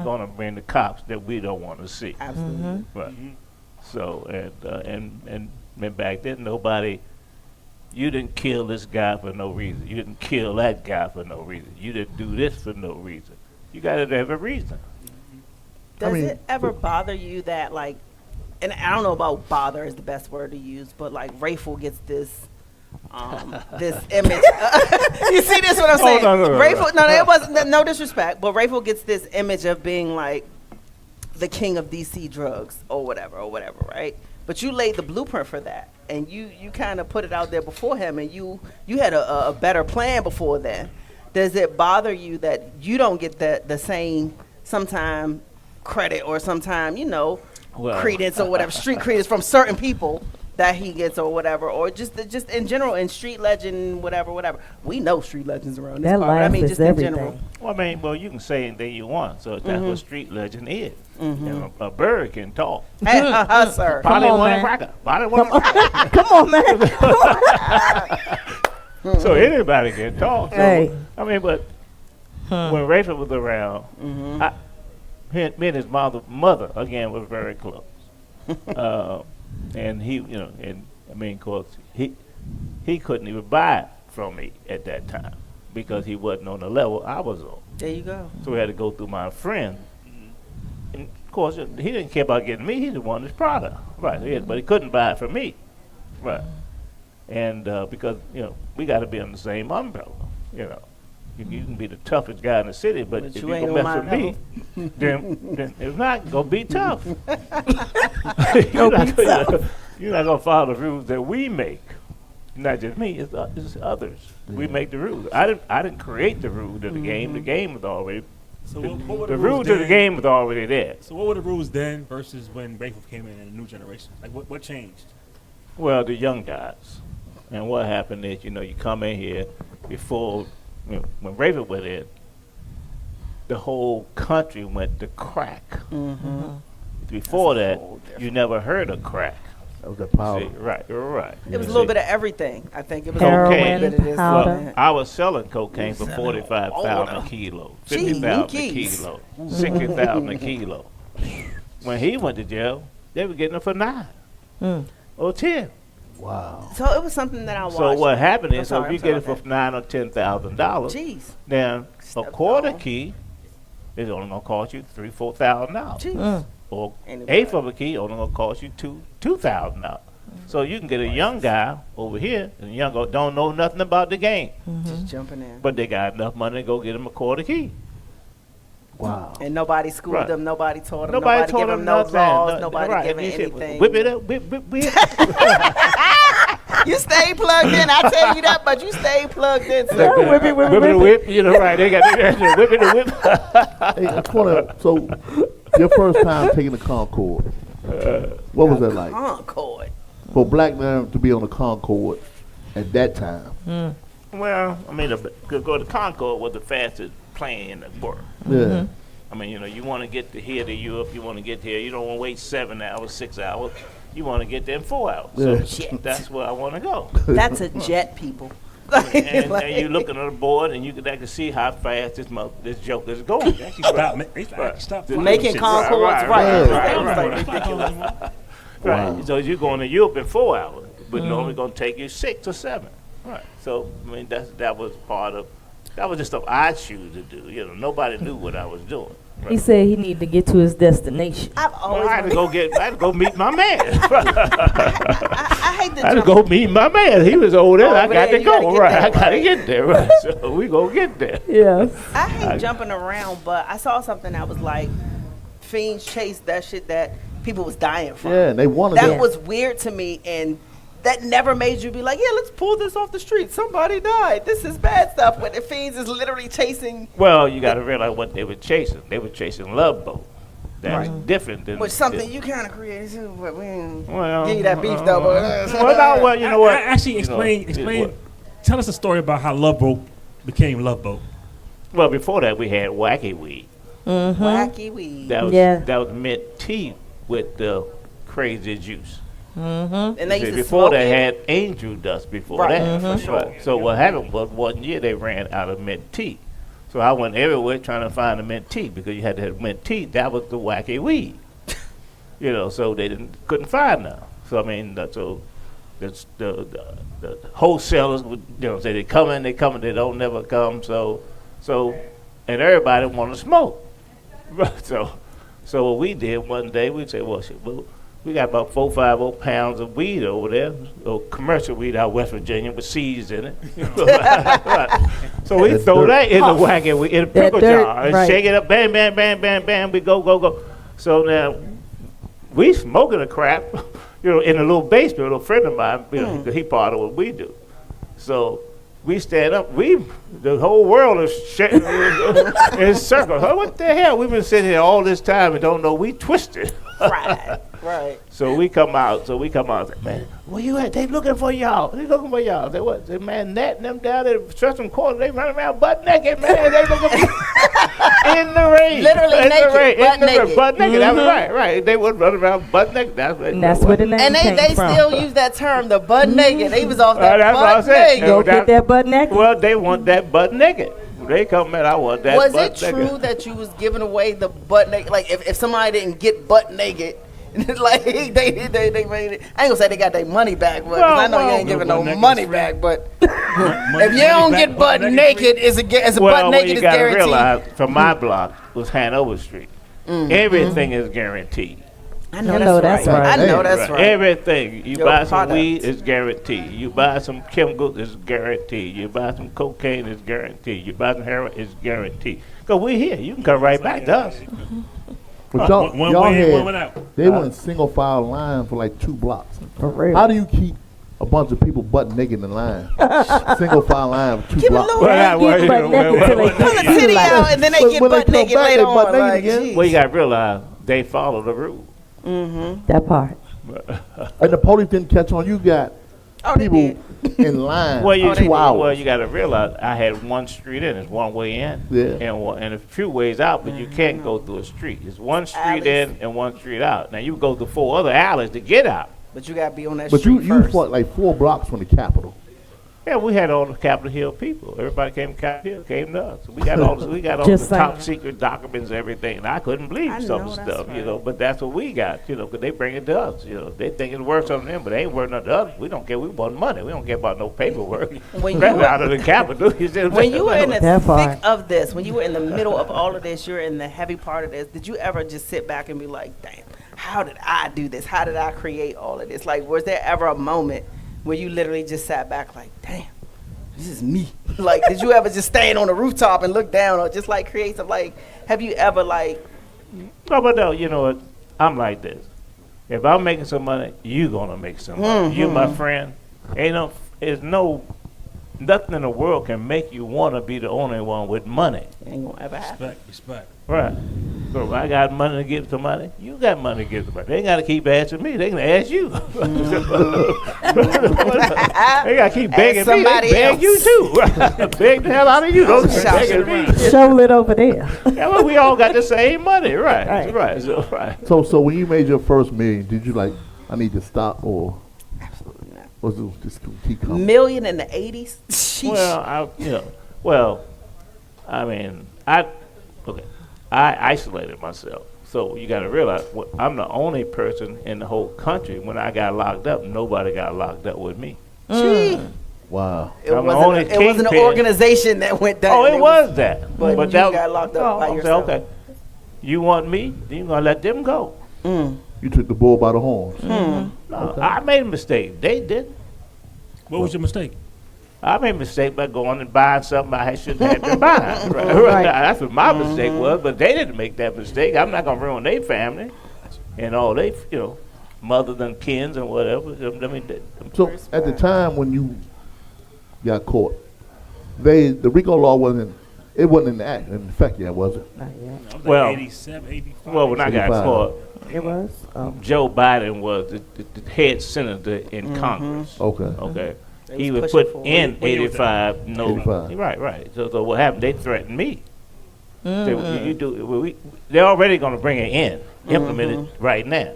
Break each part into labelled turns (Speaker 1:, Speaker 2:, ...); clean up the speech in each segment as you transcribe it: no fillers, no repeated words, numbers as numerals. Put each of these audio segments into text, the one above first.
Speaker 1: gonna bring the cops that we don't want to see.
Speaker 2: Absolutely.
Speaker 1: Right. So and back then nobody. You didn't kill this guy for no reason. You didn't kill that guy for no reason. You didn't do this for no reason. You got to have a reason.
Speaker 2: Does it ever bother you that, like, and I don't know about bother is the best word to use, but like Rayful gets this this image. You see this what I'm saying?
Speaker 1: No,
Speaker 2: Rayful, no, it wasn't no disrespect, but Rayful gets this image of being like the king of DC drugs or whatever, right? But you laid the blueprint for that, and you kind of put it out there before him, and you had a better plan before then. Does it bother you that you don't get the same sometime credit or sometime credence or whatever, street credence from certain people that he gets or whatever, or just in general in street legend, whatever. We know street legends around this
Speaker 3: That
Speaker 2: part. I mean,
Speaker 3: life
Speaker 2: just
Speaker 3: is
Speaker 2: in general.
Speaker 3: everything.
Speaker 1: Well, you can say anything you want. So that's what street legend is. A bird can talk.
Speaker 2: Hey, sir.
Speaker 1: Probably
Speaker 3: on,
Speaker 1: want a
Speaker 3: man.
Speaker 1: cracker. Probably want a cracker.
Speaker 3: Come on, man.
Speaker 1: So anybody can talk. So,
Speaker 3: Hey.
Speaker 1: I mean, but when Rachel was around, me and his mother again was very close. And he, of course, he couldn't even buy it from me at that time because he wasn't on the level I was on.
Speaker 2: There you go.
Speaker 1: So we had to go through my friend. And of course, he didn't care about getting me. He just wanted his product, right? But he couldn't buy it from me, right? And because we got to be on the same umbrella, You can be the toughest guy in the city, but if you gonna mess with me, then it's not gonna be tough. You're not gonna follow the rules that we make. Not just me, it's others. Yeah. We make the rules. I didn't create the rules of the game. The game was already.
Speaker 4: So what were
Speaker 1: the rules of the game was already there.
Speaker 4: So what were the rules then versus when Rayful came in a new generation? Like what changed?
Speaker 1: Well, the young guys, and what happened is you come in here before. When Raven went in, the whole country went to crack. Before that, you never heard of crack.
Speaker 5: That was the power.
Speaker 1: See, right.
Speaker 2: It was a little bit of everything. I think it was
Speaker 1: Cocaine.
Speaker 2: a little bit of this.
Speaker 3: Powder.
Speaker 1: I was selling cocaine for 45,000 a kilo, 50,000 a kilo, 60,000 a kilo. When he went to jail, they were getting it for 9 or 10.
Speaker 5: Wow.
Speaker 2: So it was something that I watched.
Speaker 1: So what happened is,
Speaker 2: I'm
Speaker 1: if you
Speaker 2: sorry,
Speaker 1: get it for $9,000 or $10,000,
Speaker 2: Jeez.
Speaker 1: then a quarter key is only gonna cost you $3,000-4,000.
Speaker 2: Jeez.
Speaker 1: Or
Speaker 2: Anybody.
Speaker 1: eighth of a key only gonna cost you $2,000. So you can get a young guy over here, and the young guy don't know nothing about the game,
Speaker 2: Just jumping in.
Speaker 1: but they got enough money to go get him a quarter key.
Speaker 5: Wow.
Speaker 2: And nobody schooled
Speaker 1: Right.
Speaker 2: them. Nobody taught them.
Speaker 1: Nobody told
Speaker 2: gave
Speaker 1: him
Speaker 2: them no
Speaker 1: nothing.
Speaker 2: laws. Nobody
Speaker 1: right.
Speaker 2: gave them
Speaker 1: And he said,
Speaker 2: anything.
Speaker 1: whip it up, whip.
Speaker 2: You stay plugged in. I tell you that, but you stay plugged in.
Speaker 3: Yeah,
Speaker 2: Sir.
Speaker 3: whip it, whip it,
Speaker 1: Whip it,
Speaker 3: whip it.
Speaker 1: whip. Right? They got whip it, whip.
Speaker 5: Hey, I just wanna, so your first time taking the Concorde, what was that like?
Speaker 2: Concord.
Speaker 5: For black men to be on the Concorde at that time.
Speaker 1: Well, I mean, go to Concord was the fastest plane in the world.
Speaker 5: Yeah.
Speaker 1: I mean, you want to get to here to Europe, you want to get here. You don't want to wait 7 hours, 6 hours. You want to get there in 4 hours.
Speaker 5: Yeah.
Speaker 1: So that's where I want to go.
Speaker 2: That's a jet, people.
Speaker 1: And you're looking at the board, and you can actually see how fast this joker is going.
Speaker 4: Stop.
Speaker 2: Making Concords
Speaker 1: Right,
Speaker 2: right.
Speaker 1: right. Right.
Speaker 5: Wow.
Speaker 1: So you're going to Europe in 4 hours, but normally going to take you 6 or 7. Right. So I mean, that was part of. That was just stuff I choose to do. Nobody knew what I was doing. Right.
Speaker 3: He said he needed to get to his destination.
Speaker 2: I've always.
Speaker 1: I had to go meet my man.
Speaker 2: I hate to
Speaker 1: I had to
Speaker 2: jump.
Speaker 1: go meet my man. He was over there. I
Speaker 2: Over
Speaker 1: got
Speaker 2: there,
Speaker 1: to
Speaker 2: you gotta
Speaker 1: go.
Speaker 2: get
Speaker 1: Right.
Speaker 2: there,
Speaker 1: I got to
Speaker 2: right.
Speaker 1: get there. Right. So we gonna get there.
Speaker 3: Yes.
Speaker 2: I hate jumping around, but I saw something that was like fiends chased that shit that people was dying from.
Speaker 5: Yeah, and they wanted
Speaker 2: That
Speaker 5: that.
Speaker 2: was weird to me, and that never made you be like, yeah, let's pull this off the street. Somebody died. This is bad stuff. When the fiends is literally chasing,
Speaker 1: Well, you got to realize what they were chasing. They were chasing Love Boat. That's different than
Speaker 2: which something you kind of created too, but we didn't
Speaker 1: Well,
Speaker 2: give you that beef though.
Speaker 1: well, you know what?
Speaker 4: Actually,
Speaker 1: You know,
Speaker 4: explain.
Speaker 1: what?
Speaker 4: Tell us a story about how Love Boat became Love Boat.
Speaker 1: Well, before that, we had Wacky Weed.
Speaker 2: Wacky weed.
Speaker 1: That was
Speaker 3: Yeah.
Speaker 1: that was mint tea with the crazy juice.
Speaker 2: And they used to
Speaker 1: Before
Speaker 2: smoke
Speaker 1: they
Speaker 2: it.
Speaker 1: had angel dust before
Speaker 2: Right,
Speaker 1: that.
Speaker 2: for sure.
Speaker 1: Right. So what happened was one year they ran out of mint tea. So I went everywhere trying to find a mint tea because you had to have mint tea. That was the wacky weed. So they couldn't find none. So I mean, so that's the wholesalers would say they come in, they don't never come. So and everybody want to smoke. So what we did one day, we said, well, shit, we got about 450 pounds of weed over there, commercial weed out of West Virginia with seeds in it. Right. So we throw that in the wagon, in a pickle jar, and shake it up, bam, bam, bam, bam, bam, we go. So now we smoking the crap, in a little basement. A little friend of mine, he part of what we do. So we stand up. The whole world is shaking in circles. What the hell? We've been sitting here all this time and don't know we twisted.
Speaker 2: Right.
Speaker 1: So we come out. Like, man, where you at? They looking for y'all. They what? They man, Nat and them down there, Trustman Quarter. They running around butt naked, man. They looking for in the rain.
Speaker 2: Literally naked,
Speaker 1: butt naked. That was right. They would run around butt naked. That's
Speaker 3: where the name
Speaker 2: and
Speaker 3: came
Speaker 2: they
Speaker 3: from.
Speaker 2: still use that term, the butt naked. They was off that
Speaker 1: that's what I
Speaker 2: butt
Speaker 1: said.
Speaker 2: naked.
Speaker 3: Go get that butt naked.
Speaker 1: Well, they want that butt naked. They come in, I want that
Speaker 2: Was
Speaker 1: butt
Speaker 2: it
Speaker 1: naked.
Speaker 2: true that you was giving away the butt naked? Like if somebody didn't get butt naked, like they made it. I ain't gonna say they got their money back, but 'cause I know you ain't giving no money back. But if you don't get butt naked, it's a butt naked is
Speaker 1: guaranteed.
Speaker 2: guaranteed.
Speaker 1: Realize, from my block was Hanover Street. Everything is guaranteed.
Speaker 2: I know that's right. I know that's right.
Speaker 1: Everything. You
Speaker 2: Your
Speaker 1: buy some
Speaker 2: product.
Speaker 1: weed, it's guaranteed. You buy some chemicals, it's guaranteed. You buy some cocaine, it's guaranteed. You buy some heroin, it's guaranteed. Because we're here. You can come right back to us.
Speaker 5: But y'all,
Speaker 4: One
Speaker 5: y'all
Speaker 4: way in, one
Speaker 5: had,
Speaker 4: out.
Speaker 5: they went single file line for like 2 blocks.
Speaker 3: For real.
Speaker 5: How do you keep a bunch of people butt naked in line? Single file line for 2
Speaker 2: Keep it
Speaker 5: blocks.
Speaker 2: low.
Speaker 3: Get butt naked till they
Speaker 2: Pull the
Speaker 3: get
Speaker 2: titty
Speaker 3: you
Speaker 2: out
Speaker 3: like,
Speaker 2: and then they
Speaker 5: When
Speaker 2: get
Speaker 5: they
Speaker 2: butt
Speaker 5: come
Speaker 2: naked
Speaker 5: back,
Speaker 2: later
Speaker 5: they butt
Speaker 2: on.
Speaker 5: naked
Speaker 2: Like,
Speaker 5: again.
Speaker 2: geez.
Speaker 1: Well, you got to realize they follow the rules.
Speaker 3: that part.
Speaker 5: And the police didn't catch on. You got
Speaker 2: Oh, they
Speaker 5: people
Speaker 2: did.
Speaker 5: in line
Speaker 1: Well,
Speaker 5: for 2 hours.
Speaker 1: Well, you got to realize I had one street in, it's one way in,
Speaker 5: Yeah.
Speaker 1: and a few ways out, but you can't go through a street. It's one street
Speaker 2: Alleys.
Speaker 1: in and one street out. Now you go through 4 other alleys to get out.
Speaker 2: But you gotta be on that
Speaker 5: But
Speaker 2: street
Speaker 5: you
Speaker 2: first.
Speaker 5: fought like 4 blocks from the Capitol.
Speaker 1: Yeah, we had all the Capitol Hill people. Everybody came to Capitol Hill, came to us. We got all the
Speaker 3: Just
Speaker 1: top
Speaker 3: saying.
Speaker 1: secret documents and everything. And I couldn't believe
Speaker 2: I
Speaker 1: some
Speaker 2: know,
Speaker 1: of the
Speaker 2: that's
Speaker 1: stuff,
Speaker 2: right.
Speaker 1: But that's what we got, because they bring it to us. They think it's worth something to them, but they ain't worth nothing to us. We don't care. We want money. We don't care about no paperwork.
Speaker 2: When you
Speaker 1: Rather
Speaker 2: were-
Speaker 1: out of the Capitol.
Speaker 2: When you were in the
Speaker 3: That
Speaker 2: thick
Speaker 3: part.
Speaker 2: of this, when you were in the middle of all of this, you're in the heavy part of this, did you ever just sit back and be like, damn, how did I do this? How did I create all of this? Like, was there ever a moment where you literally just sat back like, damn, this is me? Like, did you ever just stand on the rooftop and look down or just like create some, like, have you ever like,
Speaker 1: No, but no, you know what? I'm like this. If I'm making some money, you gonna make some money. You my friend. Nothing in the world can make you want to be the only one with money.
Speaker 2: ain't gonna ever happen?
Speaker 4: Respect.
Speaker 1: Right. So if I got money to give to money, you got money to give to money. They ain't got to keep asking me. They can ask you. They got to keep begging me. They
Speaker 2: somebody
Speaker 1: beg
Speaker 2: else.
Speaker 1: you too. Beg the hell out of you. Don't keep
Speaker 2: Shout
Speaker 1: begging
Speaker 2: it
Speaker 1: me.
Speaker 2: around.
Speaker 3: Show it over there.
Speaker 1: Yeah, well, we all got the same money. Right.
Speaker 3: Right.
Speaker 1: Right. So, right.
Speaker 5: So when you made your first million, did you like, I need to stop, or
Speaker 2: Absolutely not.
Speaker 5: was it just keep coming?
Speaker 2: Million in the 80s? Sheesh.
Speaker 1: Well, I mean, I isolated myself. So you got to realize, I'm the only person in the whole country. When I got locked up, nobody got locked up with me.
Speaker 2: Gee.
Speaker 5: Wow.
Speaker 2: It
Speaker 1: I'm the
Speaker 2: wasn't,
Speaker 1: only
Speaker 2: it wasn't an
Speaker 1: kingpin.
Speaker 2: organization that went down.
Speaker 1: Oh, it was that.
Speaker 2: But you
Speaker 1: that
Speaker 2: got locked up by
Speaker 1: I said,
Speaker 2: yourself.
Speaker 1: okay, you want me? Then you're going to let them go.
Speaker 5: You took the bull by the horns.
Speaker 1: No, I made a mistake. They didn't.
Speaker 4: What was your mistake?
Speaker 1: I made a mistake by going and buying something I shouldn't have been buying. Right. That's what my mistake was, but they didn't make that mistake. I'm not going to ruin their family and all they, mothers and kins and whatever. I mean,
Speaker 5: So at the time when you got caught, the RICO law wasn't in effect yet, was it?
Speaker 3: Not yet.
Speaker 4: I was like
Speaker 1: Well,
Speaker 4: 87, 85.
Speaker 1: well, when I got
Speaker 5: 85.
Speaker 1: caught,
Speaker 3: It was.
Speaker 1: Joe Biden was the head senator in Congress.
Speaker 5: Okay.
Speaker 1: Okay.
Speaker 2: They
Speaker 1: He
Speaker 2: was
Speaker 1: was
Speaker 2: pushing
Speaker 1: put
Speaker 2: for
Speaker 1: in
Speaker 4: What year was that?
Speaker 1: 85. No,
Speaker 5: 85.
Speaker 1: right. So what happened? They threatened me. They're already going to bring it in, implement it right now.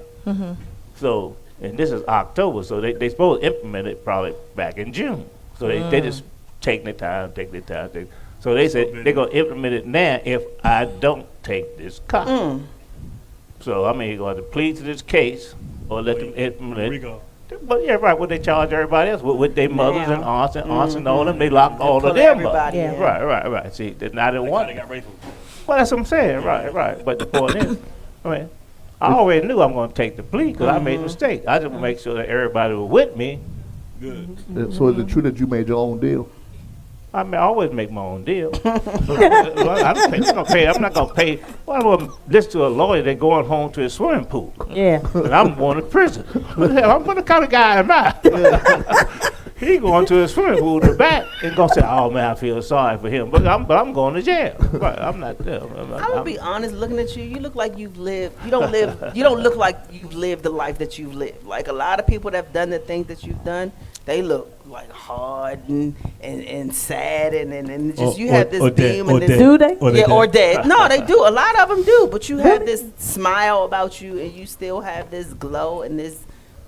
Speaker 1: So, and this is October, so they supposed to implement it probably back in June. So they just take their time. So they said they're gonna implement it now if I don't take this car. So I mean, you're going to plead to this case or let them implement.
Speaker 4: Rico.
Speaker 1: But yeah, right. What they charge everybody else with their mothers and aunts and all them, they lock all
Speaker 2: pull
Speaker 1: of them up.
Speaker 2: everybody
Speaker 3: in.
Speaker 1: Right. See, they not in one.
Speaker 4: They got Rayful.
Speaker 1: Well, that's what I'm saying. Right. But the point is, I mean, I already knew I'm going to take the plea because I made a mistake. I just want to make sure that everybody was with me.
Speaker 4: Good.
Speaker 5: So is it true that you made your own deal?
Speaker 1: I mean, I always make my own deal. I'm not gonna pay. Well, I'm gonna listen to a lawyer that going home to his swimming pool,
Speaker 3: Yeah.
Speaker 1: and I'm going to prison. What the hell? What kind of guy am I? He going to his swimming pool in the back and gonna say, "Oh man, I feel sorry for him," but I'm going to jail. Right? I'm not.
Speaker 2: I'm gonna be honest. Looking at you, you look like you've lived. You don't look like you've lived the life that you've lived. Like a lot of people that have done the things that you've done, they look like hard and sad and just you have this beam and this.
Speaker 3: Do they?
Speaker 2: Or dead. No, they do. A lot of them do. But you have this smile about you, and you still have this glow and this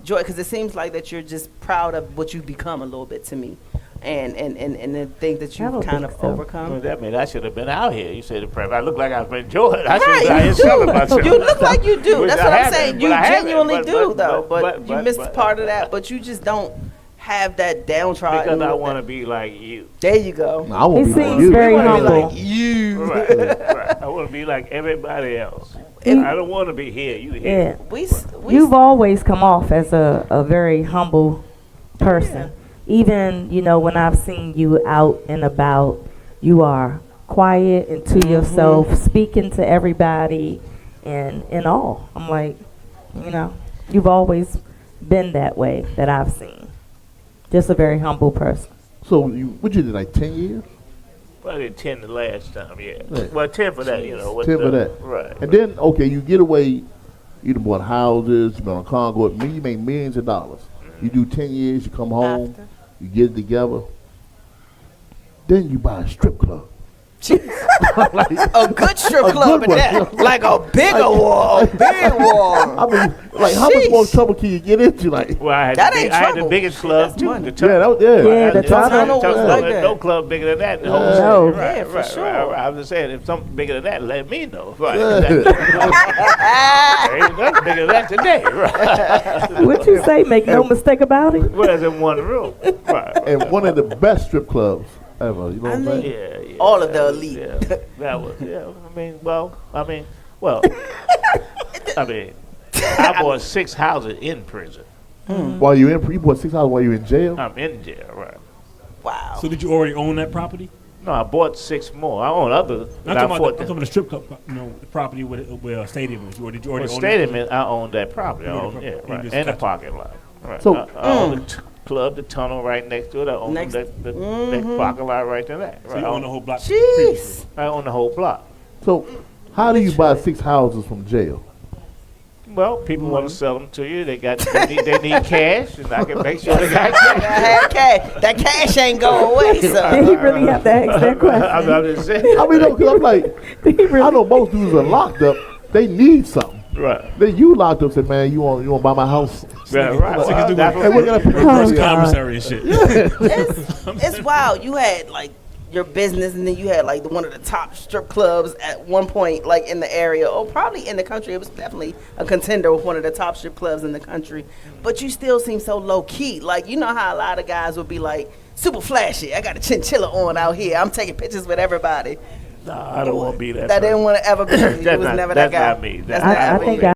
Speaker 2: joy, because it seems like that you're just proud of what you've become a little bit to me, and the things that
Speaker 3: I
Speaker 2: you've
Speaker 3: don't
Speaker 2: kind
Speaker 3: think
Speaker 2: of
Speaker 3: so.
Speaker 2: overcome.
Speaker 1: That means I should have been out here. You said the prep. I look like I've enjoyed it. I should
Speaker 2: Right,
Speaker 1: have been out here
Speaker 2: you
Speaker 1: selling
Speaker 2: do.
Speaker 1: myself.
Speaker 2: You look like you do.
Speaker 1: Which
Speaker 2: That's
Speaker 1: I
Speaker 2: what I'm
Speaker 1: haven't,
Speaker 2: saying.
Speaker 1: but
Speaker 2: You
Speaker 1: I haven't.
Speaker 2: genuinely do, though. But you missed
Speaker 1: but-
Speaker 2: part of that. But you just don't have that downtrodden.
Speaker 1: because I want to be like you.
Speaker 2: There you go.
Speaker 5: I won't
Speaker 3: He
Speaker 5: be like
Speaker 3: seems
Speaker 5: you.
Speaker 3: very
Speaker 2: I wanna be
Speaker 3: humble.
Speaker 2: like you.
Speaker 1: Right. I want to be like everybody else. I don't want to be here. You here?
Speaker 3: Yeah.
Speaker 2: We
Speaker 3: You've always come off as a very humble person. Even, when I've seen you out and about, you are quiet and to yourself, speaking to everybody and all. I'm like, you've always been that way that I've seen. Just a very humble person.
Speaker 5: So what you did, like 10 years?
Speaker 1: Well, I did 10 the last time, yeah.
Speaker 5: Right.
Speaker 1: Well, 10 for that, with
Speaker 5: 10 for that.
Speaker 1: Right.
Speaker 5: And then, okay, you get away, you done bought houses, you been on Congo, you make millions of dollars. You do 10 years, you come home, you get it together. Then you buy a strip club.
Speaker 2: a good strip club
Speaker 5: good
Speaker 2: at
Speaker 5: one.
Speaker 2: that, like a bigger one, a big one.
Speaker 5: I mean, like, how much more trouble can you get into? Like,
Speaker 1: Well, I had,
Speaker 2: That
Speaker 1: the,
Speaker 2: ain't
Speaker 1: I had the
Speaker 2: trouble.
Speaker 1: biggest
Speaker 2: Shit,
Speaker 1: club,
Speaker 2: that's
Speaker 1: too.
Speaker 2: money.
Speaker 1: The
Speaker 5: yeah, that, yeah.
Speaker 3: Yeah, the
Speaker 2: tunnel was like
Speaker 1: There's
Speaker 2: that.
Speaker 1: no club bigger than that. In the whole
Speaker 3: No.
Speaker 1: city. Right,
Speaker 2: Yeah, for
Speaker 1: right,
Speaker 2: sure.
Speaker 1: right. I was just saying, if something bigger than that, let me know. Right.
Speaker 5: Yeah.
Speaker 1: Ain't nothing bigger than that today. Right.
Speaker 3: What you say? Make no mistake about it.
Speaker 1: Whereas in one room. Right.
Speaker 5: And one of the best strip clubs ever. You know what I'm saying?
Speaker 1: Yeah.
Speaker 2: All of the elite.
Speaker 1: Yeah, that was. Yeah. Well. I bought 6 houses in prison.
Speaker 5: While you in, you bought 6 hours while you in jail.
Speaker 1: I'm in jail, right?
Speaker 2: Wow.
Speaker 4: So did you already own that property?
Speaker 1: No, I bought 6 more. I own others.
Speaker 4: I'm
Speaker 1: and I
Speaker 4: talking
Speaker 1: fought
Speaker 4: about the strip club, the property where a stadium is. Or did you already own
Speaker 1: stadium,
Speaker 4: it?
Speaker 1: I own that property. I
Speaker 4: You
Speaker 1: own
Speaker 4: own
Speaker 1: it,
Speaker 4: the
Speaker 1: right.
Speaker 4: property.
Speaker 1: And the
Speaker 4: Gotcha.
Speaker 1: parking lot. Right.
Speaker 5: So-
Speaker 1: I own the club, the tunnel right next to it. I own
Speaker 2: Next-
Speaker 1: the next parking lot right to that.
Speaker 4: So
Speaker 1: Right.
Speaker 4: you own the whole block.
Speaker 2: Jeez.
Speaker 4: previously.
Speaker 1: I own the whole block.
Speaker 5: So, how do you buy 6 houses from jail?
Speaker 1: Well, people want to sell them to you. They need cash, and I can make sure they got cash.
Speaker 2: That cash ain't go away.
Speaker 3: Did
Speaker 2: So
Speaker 3: he really have to ask that question?
Speaker 1: I'm just saying.
Speaker 5: I mean, no, 'cause I'm like,
Speaker 3: Did he
Speaker 5: I
Speaker 3: really?
Speaker 5: know most dudes are locked up. They need something.
Speaker 1: Right.
Speaker 5: Then you locked up, said, man, you want to buy my house?
Speaker 1: Yeah, right.
Speaker 4: Niggas
Speaker 1: Well,
Speaker 4: do
Speaker 1: that's
Speaker 4: what-
Speaker 5: Hey,
Speaker 1: what-
Speaker 5: we're gonna put
Speaker 4: Reverse
Speaker 3: Oh, God.
Speaker 4: commissary and shit.
Speaker 2: it's wild. You had like your business, and then you had like one of the top strip clubs at one point, like in the area, or probably in the country. It was definitely a contender with one of the top strip clubs in the country. But you still seem so low key. Like, you know how a lot of guys would be like super flashy. I got a chinchilla on out here. I'm taking pictures with everybody.
Speaker 1: Nah, I don't want to be that.
Speaker 2: That didn't want to ever be. You
Speaker 1: That's
Speaker 2: was
Speaker 1: not-
Speaker 2: never that
Speaker 1: that's
Speaker 2: guy.
Speaker 1: not me.
Speaker 2: That's
Speaker 1: That's
Speaker 2: not
Speaker 3: I
Speaker 2: me.
Speaker 3: think